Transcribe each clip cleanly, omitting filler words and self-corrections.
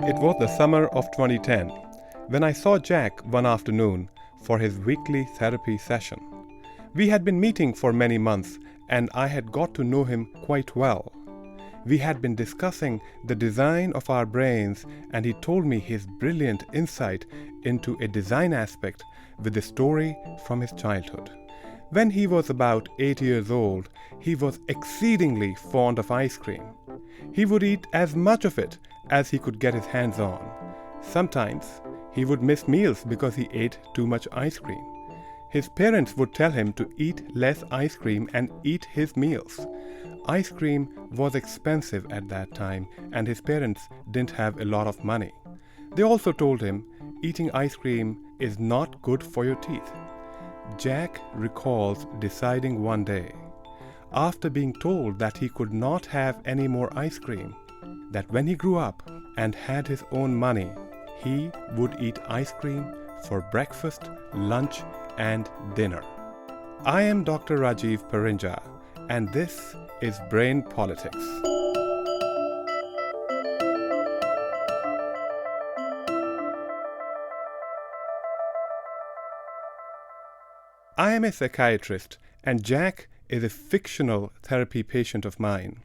It was the summer of 2010 when I saw Jack one afternoon for his weekly therapy session. We had been meeting for many months and I had got to know him quite well. We had been discussing the design of our brains and he told me his brilliant insight into a design aspect with a story from his childhood. When he was about 8 years old, he was exceedingly fond of ice cream. He would eat as much of it as he could get his hands on. Sometimes he would miss meals because he ate too much ice cream. His parents would tell him to eat less ice cream and eat his meals. Ice cream was expensive at that time and his parents didn't have a lot of money. They also told him eating ice cream is not good for your teeth. Jack recalls deciding one day, after being told that he could not have any more ice cream, that when he grew up and had his own money, he would eat ice cream for breakfast, lunch, and dinner. I am Dr. Rajiv Parinja, and this is Brain Politics. I am a psychiatrist, and Jack is a fictional therapy patient of mine.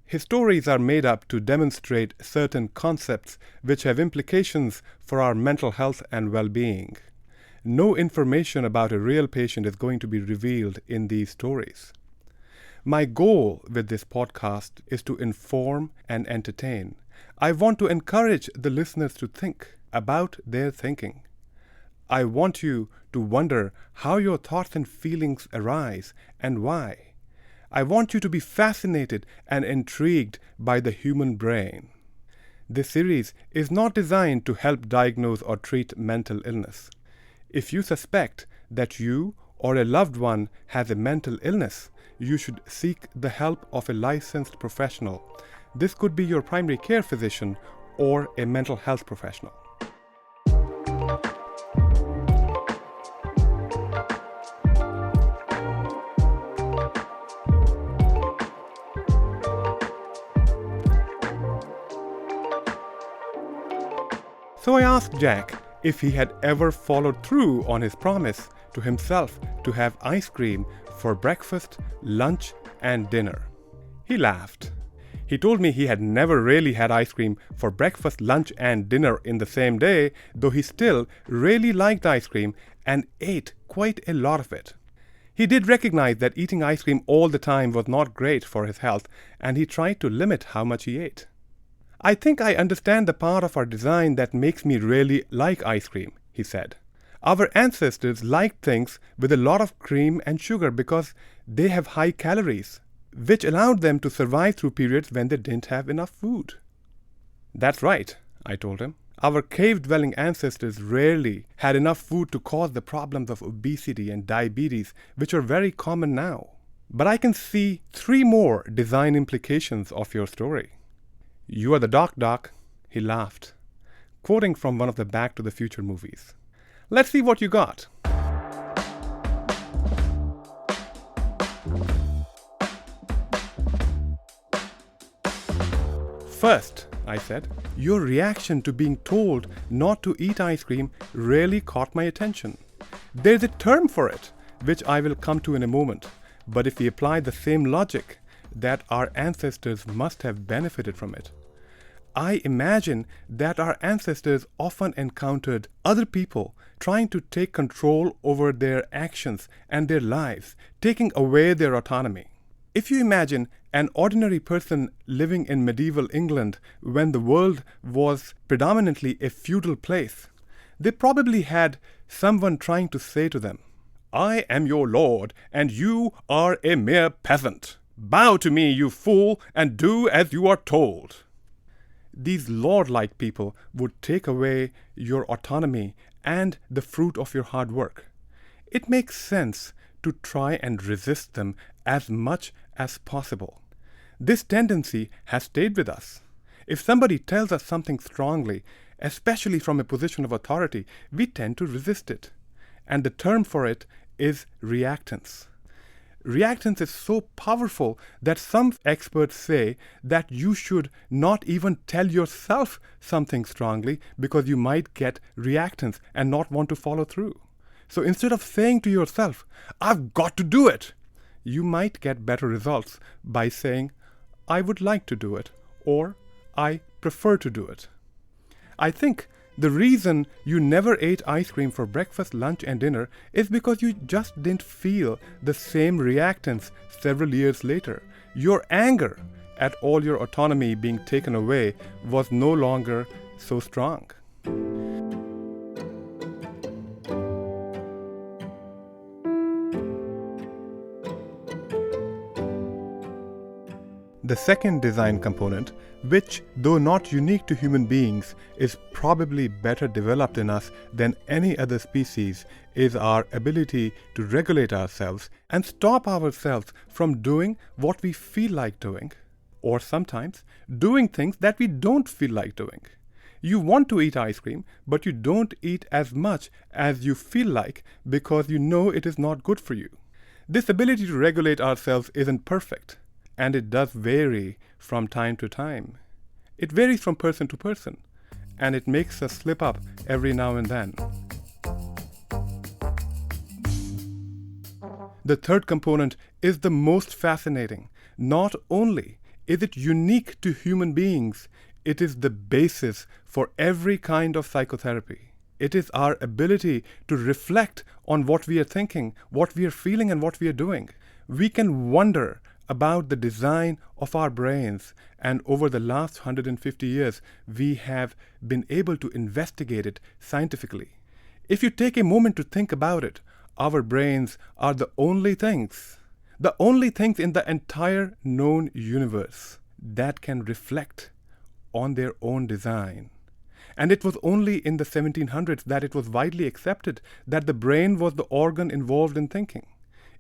His stories are made up to demonstrate certain concepts which have implications for our mental health and well-being. No information about a real patient is going to be revealed in these stories. My goal with this podcast is to inform and entertain. I want to encourage the listeners to think about their thinking. I want you to wonder how your thoughts and feelings arise and why. I want you to be fascinated and intrigued by the human brain. This series is not designed to help diagnose or treat mental illness. If you suspect that you or a loved one has a mental illness, you should seek the help of a licensed professional. This could be your primary care physician or a mental health professional. So I asked Jack if he had ever followed through on his promise to himself to have ice cream for breakfast, lunch, and dinner. He laughed. He told me he had never really had ice cream for breakfast, lunch, and dinner in the same day, though he still really liked ice cream and ate quite a lot of it. He did recognize that eating ice cream all the time was not great for his health, and he tried to limit how much he ate. I think I understand the part of our design that makes me really like ice cream, he said. Our ancestors liked things with a lot of cream and sugar because they have high calories, which allowed them to survive through periods when they didn't have enough food. That's right, I told him. Our cave-dwelling ancestors rarely had enough food to cause the problems of obesity and diabetes, which are very common now. But I can see 3 more design implications of your story. You are the doc, he laughed, quoting from one of the Back to the Future movies. Let's see what you got. First, I said, your reaction to being told not to eat ice cream really caught my attention. There's a term for it, which I will come to in a moment. But if we apply the same logic, that our ancestors must have benefited from it. I imagine that our ancestors often encountered other people trying to take control over their actions and their lives, taking away their autonomy. If you imagine an ordinary person living in medieval England when the world was predominantly a feudal place, they probably had someone trying to say to them, "I am your lord, and you are a mere peasant. Bow to me, you fool, and do as you are told." These lord-like people would take away your autonomy and the fruit of your hard work. It makes sense to try and resist them as much as possible. This tendency has stayed with us. If somebody tells us something strongly, especially from a position of authority, we tend to resist it. And the term for it is reactance. Reactance is so powerful that some experts say that you should not even tell yourself something strongly because you might get reactance and not want to follow through. So instead of saying to yourself, I've got to do it, you might get better results by saying, I would like to do it, or I prefer to do it. I think the reason you never ate ice cream for breakfast, lunch, and dinner is because you just didn't feel the same reactance several years later. Your anger at all your autonomy being taken away was no longer so strong. The second design component, which, though not unique to human beings, is probably better developed in us than any other species, is our ability to regulate ourselves and stop ourselves from doing what we feel like doing, or sometimes doing things that we don't feel like doing. You want to eat ice cream, but you don't eat as much as you feel like because you know it is not good for you. This ability to regulate ourselves isn't perfect, and it does vary from time to time. It varies from person to person, and it makes us slip up every now and then. The third component is the most fascinating. Not only is it unique to human beings, it is the basis for every kind of psychotherapy. It is our ability to reflect on what we are thinking, what we are feeling, and what we are doing. We can wonder about the design of our brains, and over the last 150 years, we have been able to investigate it scientifically. If you take a moment to think about it, our brains are the only things in the entire known universe that can reflect on their own design. And it was only in the 1700s that it was widely accepted that the brain was the organ involved in thinking,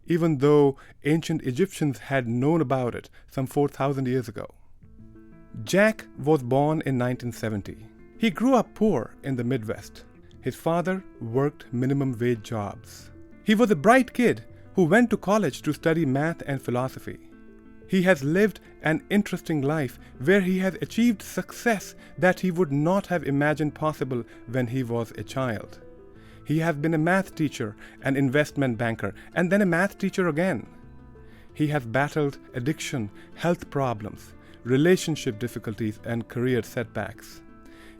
even though ancient Egyptians had known about it some 4,000 years ago. Jack was born in 1970. He grew up poor in the Midwest. His father worked minimum wage jobs. He was a bright kid who went to college to study math and philosophy. He has lived an interesting life where he has achieved success that he would not have imagined possible when he was a child. He has been a math teacher, an investment banker, and then a math teacher again. He has battled addiction, health problems, relationship difficulties, and career setbacks.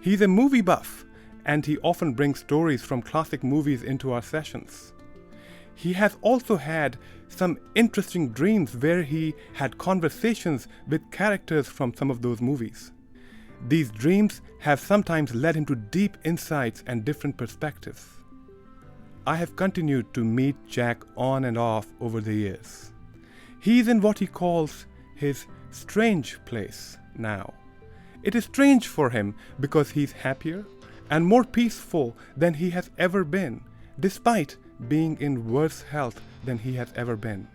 He's a movie buff, and he often brings stories from classic movies into our sessions. He has also had some interesting dreams where he had conversations with characters from some of those movies. These dreams have sometimes led him to deep insights and different perspectives. I have continued to meet Jack on and off over the years. He's in what he calls his strange place now. It is strange for him because he's happier and more peaceful than he has ever been, despite being in worse health than he has ever been.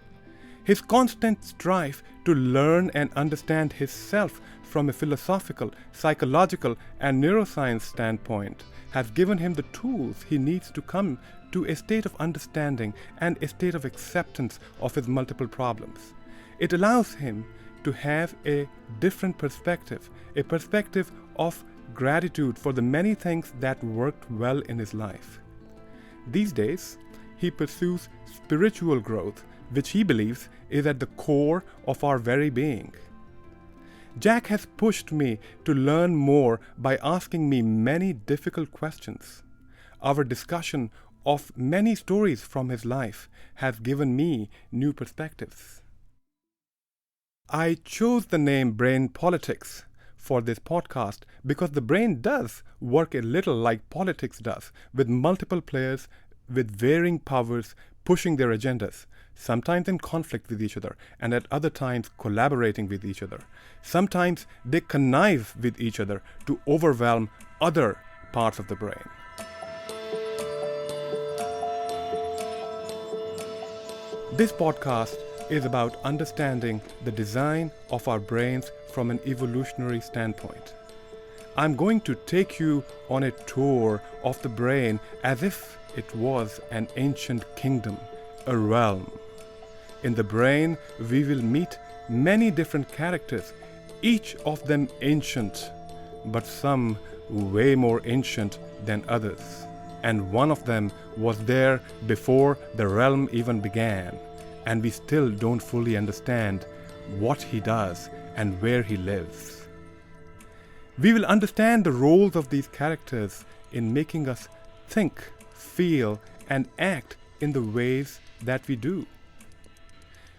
His constant strive to learn and understand himself from a philosophical, psychological, and neuroscience standpoint has given him the tools he needs to come to a state of understanding and a state of acceptance of his multiple problems. It allows him to have a different perspective, a perspective of gratitude for the many things that worked well in his life. These days, he pursues spiritual growth, which he believes is at the core of our very being. Jack has pushed me to learn more by asking me many difficult questions. Our discussion of many stories from his life has given me new perspectives. I chose the name Brain Politics for this podcast because the brain does work a little like politics does, with multiple players with varying powers pushing their agendas, sometimes in conflict with each other, and at other times collaborating with each other. Sometimes they connive with each other to overwhelm other parts of the brain. This podcast is about understanding the design of our brains from an evolutionary standpoint. I'm going to take you on a tour of the brain as if it was an ancient kingdom, a realm. In the brain, we will meet many different characters, each of them ancient, but some way more ancient than others. And one of them was there before the realm even began, and we still don't fully understand what he does and where he lives. We will understand the roles of these characters in making us think, feel, and act in the ways that we do.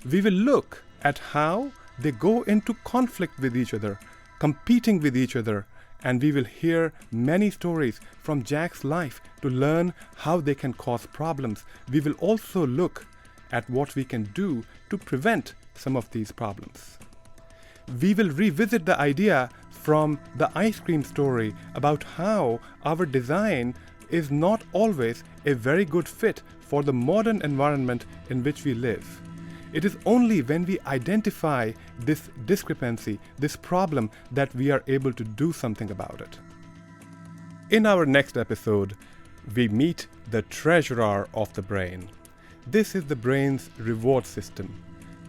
We will look at how they go into conflict with each other, competing with each other, and we will hear many stories from Jack's life to learn how they can cause problems. We will also look at what we can do to prevent some of these problems. We will revisit the idea from the ice cream story about how our design is not always a very good fit for the modern environment in which we live. It is only when we identify this discrepancy, this problem, that we are able to do something about it. In our next episode, we meet the treasurer of the brain. This is the brain's reward system,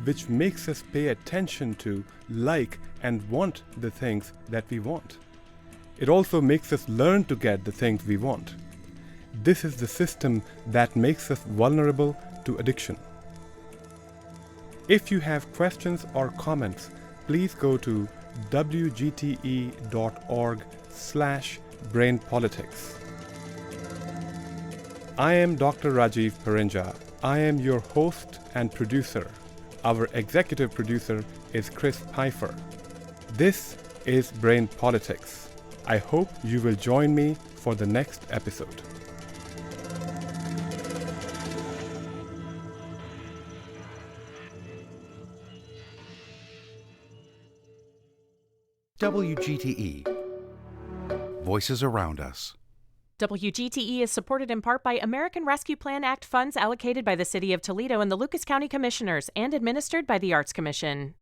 which makes us pay attention to, like, and want the things that we want. It also makes us learn to get the things we want. This is the system that makes us vulnerable to addiction. If you have questions or comments, please go to wgte.org/brainpolitics. I am Dr. Rajiv Parinja. I am your host and producer. Our executive producer is Chris Pfeiffer. This is Brain Politics. I hope you will join me for the next episode. WGTE. Voices around us. WGTE is supported in part by American Rescue Plan Act funds allocated by the City of Toledo and the Lucas County Commissioners and administered by the Arts Commission.